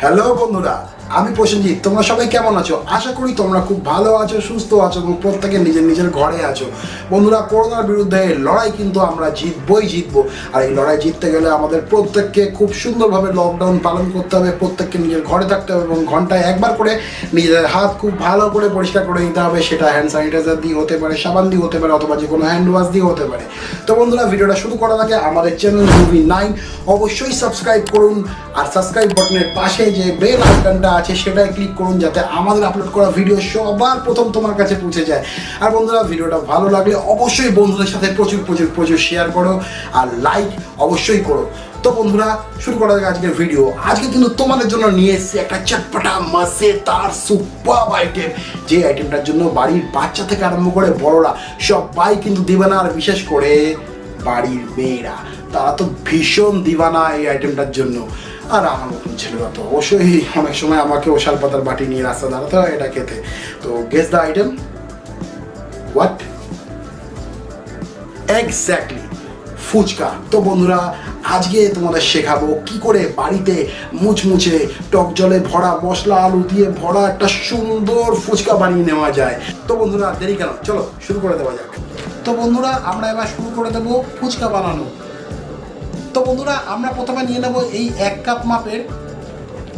Hello বন্ধুরা, আমি প্রসেনজিৎ। তোমরা সবাই কেমন আছো? আশা করি তোমরা খুব ভালো আছো, সুস্থ আছো এবং প্রত্যেকে নিজের নিজের ঘরে আছো। বন্ধুরা, করোনার বিরুদ্ধে লড়াই কিন্তু আমরা জিতবো। আর এই লড়াই জিততে গেলে আমাদের প্রত্যেককে খুব সুন্দরভাবে লকডাউন পালন করতে হবে। প্রত্যেককে নিজের ঘরে থাকতে হবে এবং ঘন্টায় একবার করে নিজেদের হাত খুব ভালো করে পরিষ্কার করে নিতে হবে। সেটা হ্যান্ড স্যানিটাইজার দিয়ে হতে পারে, সাবান দিয়ে হতে পারে, অথবা যে কোনো হ্যান্ড ওয়াশ দিয়ে হতে পারে। তো বন্ধুরা, ভিডিওটা শুরু করার আগে আমাদের চ্যানেল মুভি9 অবশ্যই সাবস্ক্রাইব করুন। আর সাবস্ক্রাইব বাটনের পাশে যে বেল আইকনটা আছে সেটাই ক্লিক করুন, যাতে আমাদের আপলোড করা ভিডিও সবার প্রথম তোমার কাছে পৌঁছে যায়। আর বন্ধুরা, ভিডিওটা ভালো লাগলে অবশ্যই বন্ধুদের সাথে প্রচুর শেয়ার করো আর লাইক অবশ্যই করো। তো বন্ধুরা, শুরু করা যাক আজকের ভিডিও। আজকে কিন্তু তোমাদের জন্য নিয়ে এসেছি একটা চটপটা মজাদার সুপার আইটেম, যে আইটেমটার জন্য বাড়ির বাচ্চা থেকে আরম্ভ করে বড়রা সবাই কিন্তু দিবানা। আর বিশেষ করে বাড়ির মেয়েরা, তারা তো ভীষণ দিবানা এই আইটেমটার জন্য। আর আমার মতন ছেলেরা তো অবশ্যই অনেক সময় আমাকে ওশাল পাতার বাটি নিয়ে রাস্তা দাঁড়াতে হয় এটা খেতে। তো guess the item. What? Exactly, fuchka. তো বন্ধুরা, আজকে তোমাদের শেখাবো কি করে বাড়িতে মুচমুচে টক জলে ভরা, মশলা আলু দিয়ে ভরা একটা সুন্দর ফুচকা বানিয়ে নেওয়া যায়। তো বন্ধুরা, দেরি কেন, চলো শুরু করে দেওয়া যাক। তো বন্ধুরা, আমরা এবার শুরু করে দেবো ফুচকা বানানো। তো বন্ধুরা, আমরা প্রথমে নিয়ে নেব এই 1 কাপ মাপের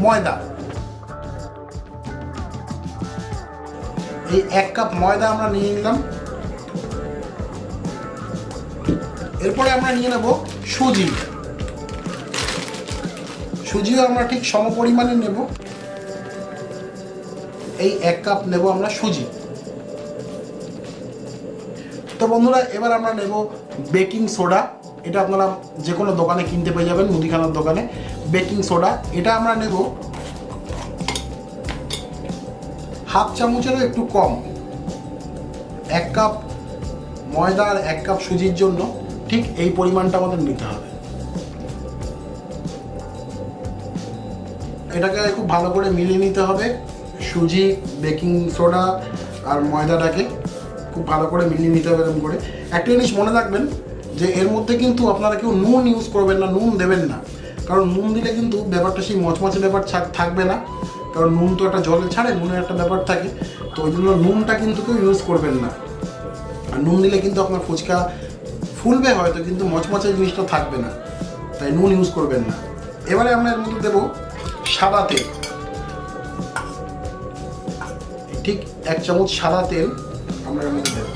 ময়দা। এই 1 কাপ ময়দা আমরা নিয়ে নিলাম। এরপরে আমরা নিয়ে নেব সুজিও আমরা ঠিক সম পরিমাণে নেব। এই 1 কাপ নেব আমরা সুজি। তো বন্ধুরা, এবার আমরা নেব বেকিং সোডা। এটা আপনারা যে কোনো দোকানে কিনতে পেয়ে যাবেন, মুদিখানার দোকানে। বেকিং সোডা এটা আমরা নেব হাফ চামচেরও একটু কম। 1 কাপ ময়দা আর 1 কাপ সুজির জন্য ঠিক এই পরিমাণটা আমাদের নিতে হবে। এটাকে খুব ভালো করে মিলিয়ে নিতে হবে। সুজি, বেকিং সোডা আর ময়দাটাকে খুব ভালো করে মিলিয়ে নিতে হবে এরকম করে। একটা জিনিস মনে রাখবেন যে এর মধ্যে কিন্তু আপনারা কেউ নুন ইউজ করবেন না, নুন দেবেন না। কারণ নুন দিলে কিন্তু ব্যাপারটা সেই মচমচে ব্যাপার থাকবে না। কারণ নুন তো একটা জলে ছাড়ে, নুনের একটা ব্যাপার থাকে। তো ওই জন্য নুনটা কিন্তু কেউ ইউজ করবেন না। আর নুন দিলে কিন্তু আপনার ফুচকা ফুলবে হয়তো, কিন্তু মচমচে জিনিসটা থাকবে না, তাই নুন ইউজ করবেন না। এবারে আমরা এর মধ্যে দেবো সাদা তেল। ঠিক 1 চামচ সাদা তেল আমরা এর মধ্যে দেবো।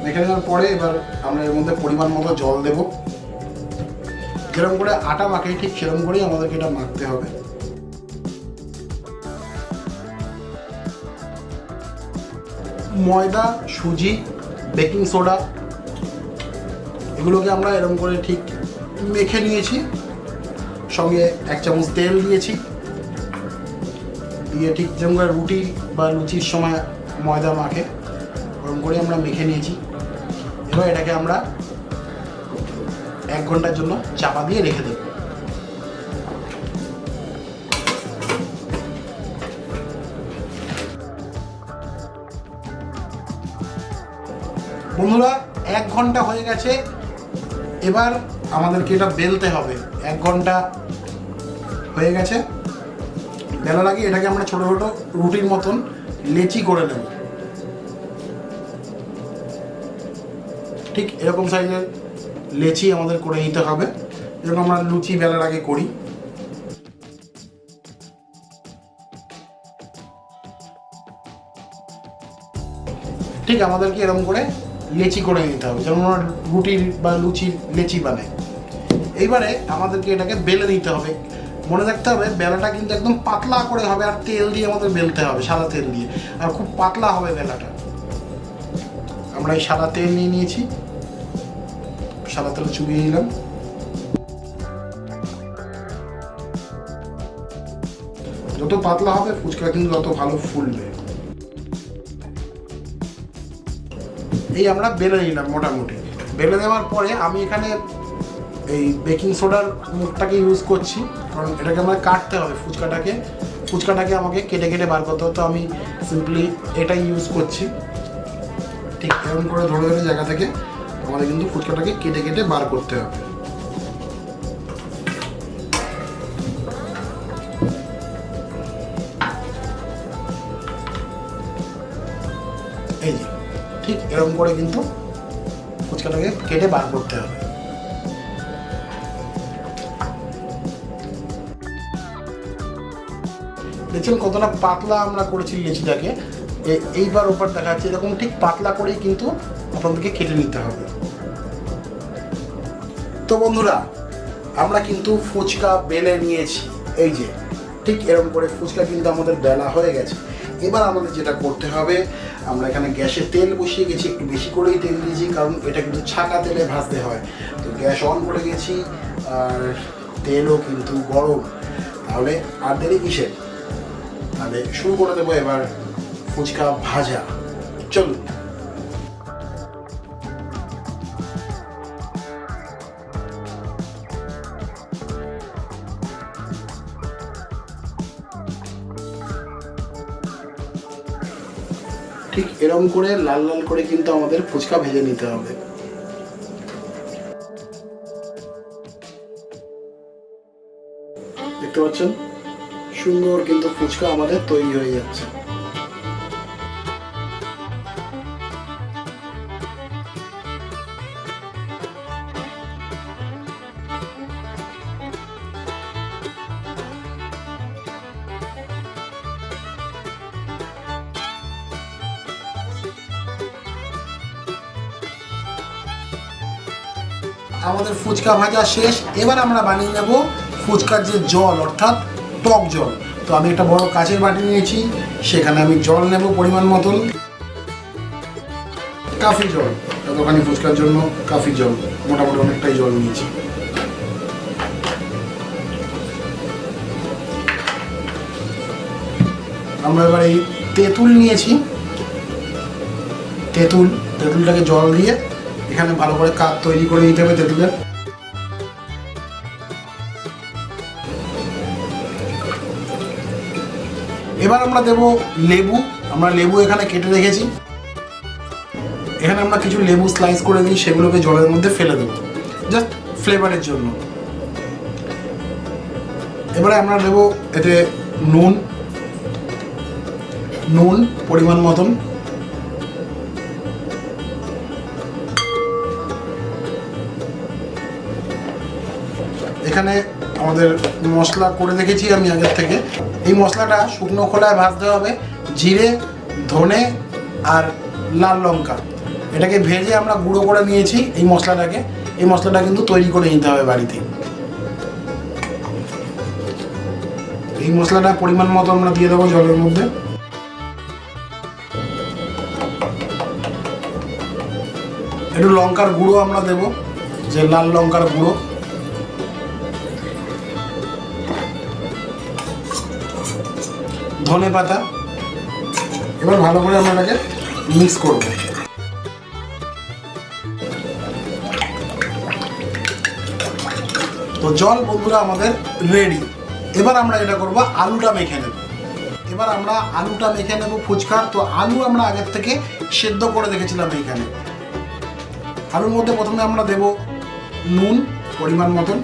মেখে নেওয়ার পরে এবার আমরা এর মধ্যে পরিমাণ মতো জল দেব। যেরকম করে আটা মাখে ঠিক সেরকম করেই আমাদেরকে এটা মাখতে হবে। ময়দা, সুজি, বেকিং সোডা এগুলোকে আমরা এরকম করে ঠিক মেখে নিয়েছি। সঙ্গে 1 চামচ তেল দিয়েছি, দিয়ে ঠিক যেমন করে রুটি বা লুচির সময় ময়দা মাখে ওরকম করে আমরা মেখে নিয়েছি। এবার এটাকে আমরা 1 ঘন্টার জন্য চাপা দিয়ে রেখে দেব। বন্ধুরা, 1 ঘন্টা হয়ে গেছে। এবার আমাদেরকে এটা বেলতে হবে। 1 ঘন্টা হয়ে গেছে। বেলার আগে এটাকে আমরা ছোটো ছোটো রুটির মতন লেচি করে নেব। ঠিক এরকম সাইজের লেচি আমাদের করে নিতে হবে, যেরকম আমরা লুচি বেলার আগে করি। ঠিক আমাদেরকে এরকম করে লেচি করে নিতে হবে, যেমন আমরা রুটির বা লুচির লেচি বানাই। এইবারে আমাদেরকে এটাকে বেলে নিতে হবে। মনে রাখতে হবে বেলাটা কিন্তু একদম পাতলা করে হবে, আর তেল দিয়ে আমাদের বেলতে হবে, সাদা তেল দিয়ে। আর খুব পাতলা হবে বেলাটা। আমরা এই সাদা তেল নিয়ে নিয়েছি, সাদা তেল চুবিয়ে নিলাম। যত পাতলা হবে ফুচকা কিন্তু তত ভালো ফুলবে। এই আমরা বেলে নিলাম মোটামুটি। বেলে দেওয়ার পরে আমি এখানে এই বেকিং সোডার মুখটাকে ইউজ করছি, কারণ এটাকে আমরা কাটতে হবে। ফুচকাটাকে আমাকে কেটে কেটে বার করতে হতো, আমি সিম্পলি এটাই ইউজ করছি। ঠিক এরকম করে ধরে ধরে জায়গা থেকে আমাদের কিন্তু ফুচকাটাকে কেটে কেটে বার করতে হবে। এই যে ঠিক এরকম করে কিন্তু ফুচকাটাকে কেটে বার করতে হবে। দেখছেন কতটা পাতলা আমরা করেছি লেচিটাকে, এইবার ওপর দেখা যাচ্ছে এরকম ঠিক পাতলা করেই কিন্তু আপনাদেরকে কেটে নিতে হবে। তো বন্ধুরা আমরা কিন্তু ফুচকা বেলে নিয়েছি, এই যে ঠিক এরকম করে ফুচকা কিন্তু আমাদের বেলা হয়ে গেছে। এবার আমাদের যেটা করতে হবে, আমরা এখানে গ্যাসে তেল বসিয়ে গেছি, একটু বেশি করেই তেল দিয়েছি কারণ এটা কিন্তু ছাকা তেলে ভাজতে হয়। তো গ্যাস অন করে গেছি আর তেলও কিন্তু গরম, তাহলে আর দেরি কিসের, তাহলে শুরু করে দেবো এবার ফুচকা ভাজা। চলুন। ঠিক এরকম করে লাল লাল করে কিন্তু আমাদের ফুচকা ভেজে নিতে হবে। দেখতে পাচ্ছেন সুন্দর কিন্তু ফুচকা আমাদের তৈরি হয়ে যাচ্ছে। আমাদের ফুচকা ভাজা শেষ। এবার আমরা বানিয়ে নেব ফুচকার যে জল, অর্থাৎ টক জল। তো আমি একটা বড় কাচের বাটি নিয়েছি, সেখানে আমি জল নেব পরিমাণ মতন, কাফি জল। দোকানি ফুচকার জন্য কাফি জল, মোটামুটি অনেকটাই জল নিয়েছি। আমরা এবার এই তেঁতুল নিয়েছি, তেঁতুলটাকে জল দিয়ে এখানে ভালো করে কাপ তৈরি করে নিতে হবে তেঁতুলের। এবার আমরা দেব লেবু। আমরা লেবু এখানে কেটে রেখেছি, এখানে আমরা কিছু লেবু স্লাইস করে দিই, সেগুলোকে জলের মধ্যে ফেলে দেবো জাস্ট ফ্লেভারের জন্য। এবারে আমরা দেব এতে নুন পরিমাণ মতন, এখানে আমাদের মশলা করে রেখেছি আমি আগের থেকে। এই মশলাটা শুকনো খোলায় ভাজতে হবে, জিরে, ধনে আর লাল লঙ্কা, এটাকে ভেজে আমরা গুঁড়ো করে নিয়েছি। এই মশলাটা কিন্তু তৈরি করে নিতে হবে বাড়িতে। এই মশলাটা পরিমাণ মতো আমরা দিয়ে দেবো জলের মধ্যে। একটু লঙ্কার গুঁড়ো আমরা দেবো, যে লাল লঙ্কার গুঁড়ো, ধনে পাতা। এবার ভালো করে আমরা এটাকে মিক্স করব। তো জল বন্ধুরা আমাদের রেডি। এবার আমরা এটা করব, আলুটা মেখে নেব। এবার আমরা আলুটা মেখে নেব ফুচকার। তো আলু আমরা আগের থেকে সেদ্ধ করে রেখেছিলাম এইখানে। আলুর মধ্যে প্রথমে আমরা দেব নুন পরিমাণ মতন,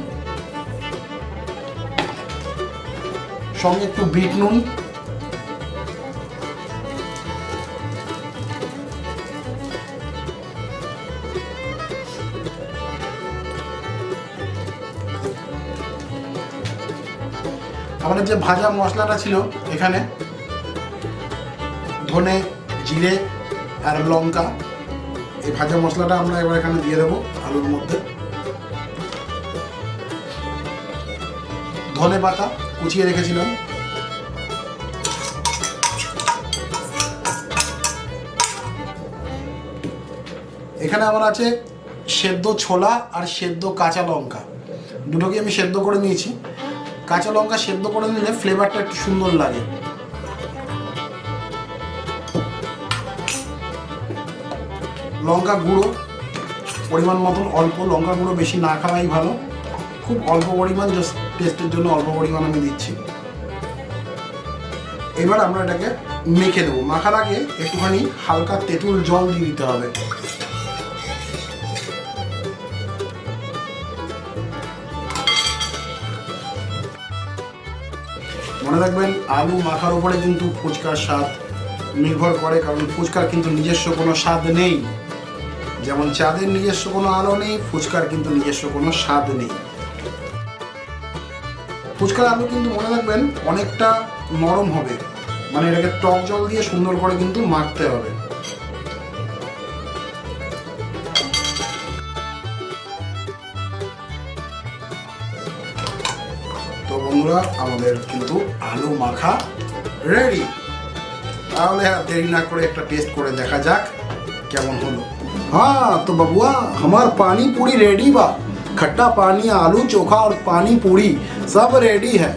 সঙ্গে একটু বিট নুন, আমাদের যে ভাজা মশলাটা ছিল এখানে ধনে, জিরে আর লঙ্কা, এই ভাজা মশলাটা আমরা এবার এখানে দিয়ে দেবো আলুর মধ্যে। ধনে পাতা কুচিয়ে রেখেছিলাম, এখানে আমার আছে সেদ্ধ ছোলা আর সেদ্ধ কাঁচা লঙ্কা, দুটোকে আমি সেদ্ধ করে নিয়েছি। কাঁচা লঙ্কা সেদ্ধ করে নিলে ফ্লেভারটা একটু সুন্দর লাগে। লঙ্কা গুঁড়ো পরিমাণ মতন অল্প, লঙ্কা গুঁড়ো বেশি না খাওয়াই ভালো, খুব অল্প পরিমাণ, জাস্ট টেস্টের জন্য অল্প পরিমাণ আমি দিচ্ছি। এবার আমরা এটাকে মেখে দেবো। মাখার আগে একটুখানি হালকা তেঁতুল জল দিয়ে দিতে হবে। মনে রাখবেন আলু মাখার উপরে কিন্তু ফুচকার স্বাদ নির্ভর করে, কারণ ফুচকার কিন্তু নিজস্ব কোনো স্বাদ নেই। যেমন চাঁদের নিজস্ব কোনো আলো নেই, ফুচকার কিন্তু নিজস্ব কোনো স্বাদ নেই। ফুচকার আলু কিন্তু মনে রাখবেন অনেকটা নরম হবে, মানে এটাকে টক জল দিয়ে সুন্দর করে কিন্তু মাখতে হবে। তো বন্ধুরা আমাদের কিন্তু আলু মাখা রেডি। তাহলে আর দেরি না করে একটা টেস্ট করে দেখা যাক কেমন হলো। हाँ तो बबुआ हमार पानी पूरी रेडी बा। खट्टा पानी, आलू चोखा और पानी पूरी सब रेडी है।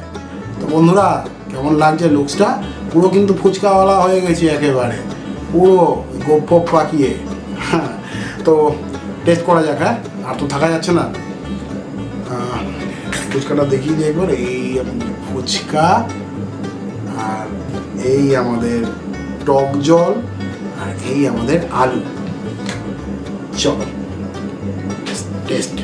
তো বন্ধুরা কেমন লাগছে লুকসটা? পুরো কিন্তু ফুচকাওয়ালা হয়ে গেছে একেবারে, পুরো গোপ ফোপ পাকিয়ে। হ্যাঁ, তো টেস্ট করা যাক। হ্যাঁ, আর তো থাকা যাচ্ছে না। ফুচকাটা দেখিয়ে দিই একবার। এই আমাদের ফুচকা, আর এই আমাদের টক জল, আর এই আমাদের আলু। চলো টেস্ট।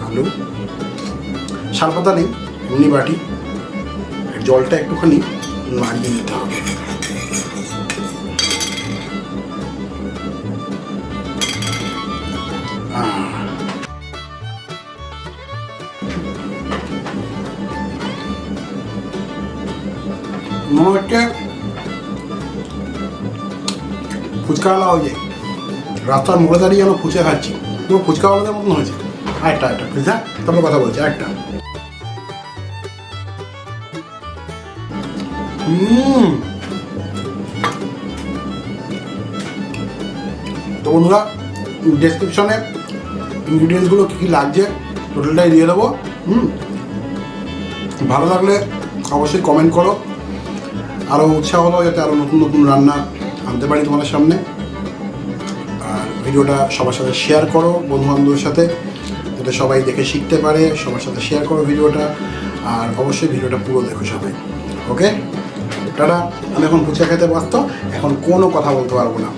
আলু শালপাতা নেই, এমনি বাটি। জলটা একটুখানি নাড়িয়ে নিতে হবে। মনে হচ্ছে ফুচকাওয়ালা হয়ে যায়, রাস্তার মোড়ে দাঁড়িয়ে যেন ফুচকা খাচ্ছি, তো ফুচকাওয়ালাদের মতন হয়েছে। আরেকটা প্লিজ। হ্যাঁ, তারপর কথা বলছি। আরেকটা। তো বন্ধুরা ডেসক্রিপশনে ইনগ্রিডিয়েন্টসগুলো কী কী লাগছে টোটালটাই দিয়ে দেবো। ভালো লাগলে অবশ্যই কমেন্ট করো। আরও উৎসাহ হলো যাতে আরও নতুন নতুন রান্না আনতে পারি তোমাদের সামনে। আর ভিডিওটা সবার সাথে শেয়ার করো, বন্ধুবান্ধবের সাথে, যাতে সবাই দেখে শিখতে পারে। সবার সাথে শেয়ার করো ভিডিওটা, আর অবশ্যই ভিডিওটা পুরো দেখো সবাই। ওকে, টাটা। আমি এখন ফুচকা খেতে ব্যস্ত, এখন কোনো কথা বলতে পারবো না।